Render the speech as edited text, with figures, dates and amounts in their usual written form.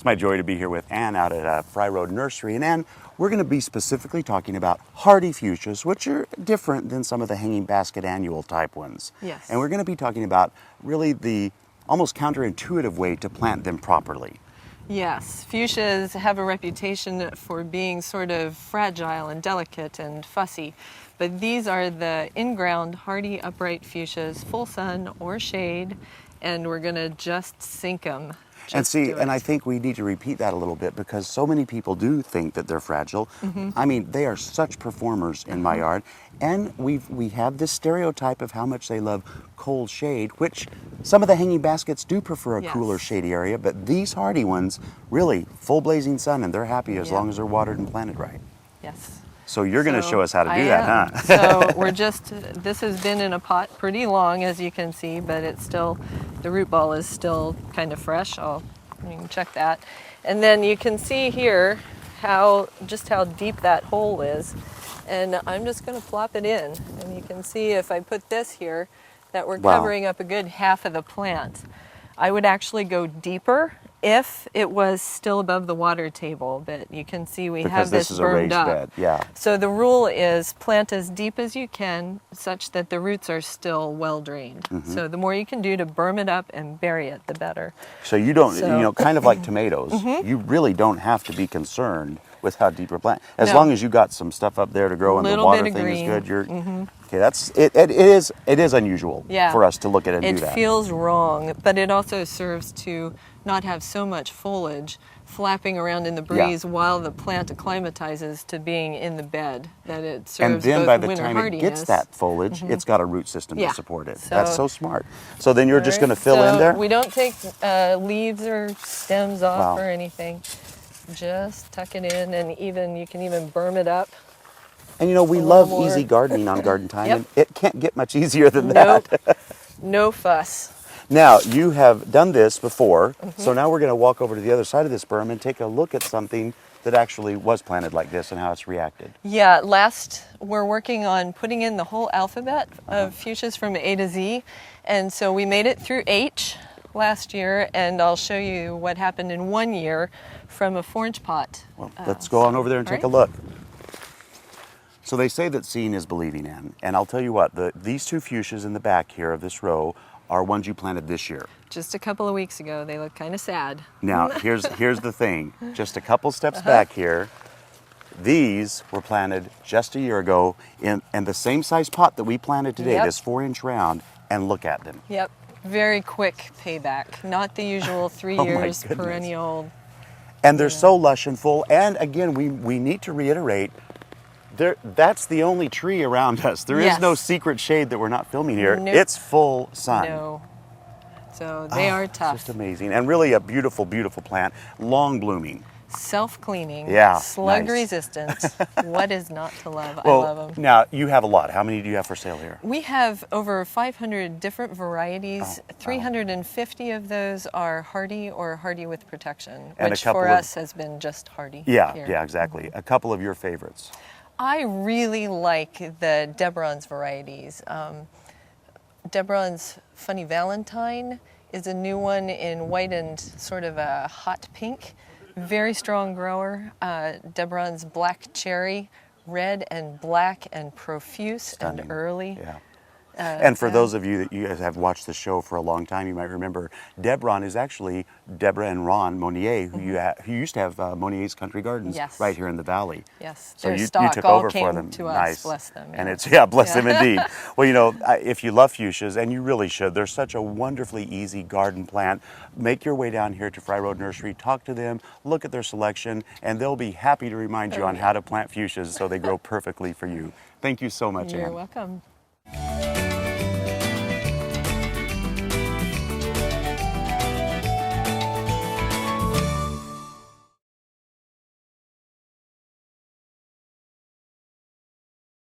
It's my joy to be here with Ann out at Fry Road Nursery. And Ann, we're going to be specifically talking about hardy fuchsias, which are different than some of the hanging basket annual type ones. Yes. And we're going to be talking about really the almost counterintuitive way to plant them properly. Yes, fuchsias have a reputation for being sort of fragile and delicate and fussy, but these are the in-ground hardy upright fuchsias, full sun or shade, and we're going to just sink them. And see, and I think we need to repeat that a little bit because so many people do think that they're fragile. I mean, they are such performers in my yard. And we have this stereotype of how much they love cold shade, which some of the hanging baskets do prefer a cooler, shady area, but these hardy ones, really, full blazing sun, and they're happy as long as they're watered and planted right. Yes. So you're going to show us how to do that, huh? So we're this has been in a pot pretty long, as you can see, but it's still, the root ball is still kind of fresh. You can check that. And then you can see here just how deep that hole is. And I'm just going to plop it in. And you can see if I put this here, that we're covering up a good half of the plant. I would actually go deeper if it was still above the water table, but you can see we have this burned up. Bed. Yeah. So the rule is plant as deep as you can such that the roots are still well drained. So the more you can do to berm it up and bury it, the better. So you don't, kind of like tomatoes, you really don't have to be concerned with how deep your plant. As long as you got some stuff up there to grow and the water thing is good, you're okay. That's it. It is unusual for us to look at it and do that. It feels wrong, but it also serves to not have so much foliage flapping around in the breeze while the plant acclimatizes to being in the bed, that it serves and then both by the winter time hardiness. it gets that foliage, it's got a root system to support it. So, that's so smart. So then you're just going to fill in there? We don't take leaves or stems off or anything. Just tuck it in, and you can even berm it up. And we love easy gardening on Garden Time, and it can't get much easier than that. No fuss. Now, you have done this before, so now we're going to walk over to the other side of this berm and take a look at something that actually was planted like this and how it's reacted. Yeah, we're working on putting in the whole alphabet of fuchsias from A to Z, and so we made it through H last year, and I'll show you what happened in 1 year from a 4-inch pot. Well, let's go on over there and take a look. So they say that seeing is believing in, and I'll tell you what, these two fuchsias in the back here of this row are ones you planted this year. Just a couple of weeks ago. They look kind of sad. Now, here's the thing. Just a couple steps back here, these were planted just a year ago in the same size pot that we planted today, this 4-inch round, and look at them. Yep. Very quick payback. Not the usual 3 years perennial. And they're so lush and full. And again, we need to reiterate, that's the only tree around us. There is no secret shade that we're not filming here. Nope. It's full sun. No. So they are tough. Just amazing. And really a beautiful, beautiful plant. Long blooming. Self-cleaning. Yeah. Slug resistant. What is not to love? Well, I love them. Now, you have a lot. How many do you have for sale here? We have over 500 different varieties. 350 of those are hardy or hardy with protection, And which for us has been just hardy. Yeah, here. yeah, exactly. A couple of your favorites. I really like the Debron's varieties. Debron's Funny Valentine is a new one in white and sort of a hot pink. Very strong grower. Debron's Black Cherry, red and black and profuse. Stunning. And early. Yeah. And for those of you that you guys have watched the show for a long time, you might remember Debron is actually Deborah and Ron Monnier, who used to have Monnier's Country Gardens right here in the valley. Yes, so their you stock took all over came for them. To us. Nice. Bless them. And it's bless them indeed. Well, if you love fuchsias, and you really should, they're such a wonderfully easy garden plant. Make your way down here to Fry Road Nursery, talk to them, look at their selection, and they'll be happy to remind you on how to plant fuchsias so they grow perfectly for you. Thank you so much, Ann. You're welcome.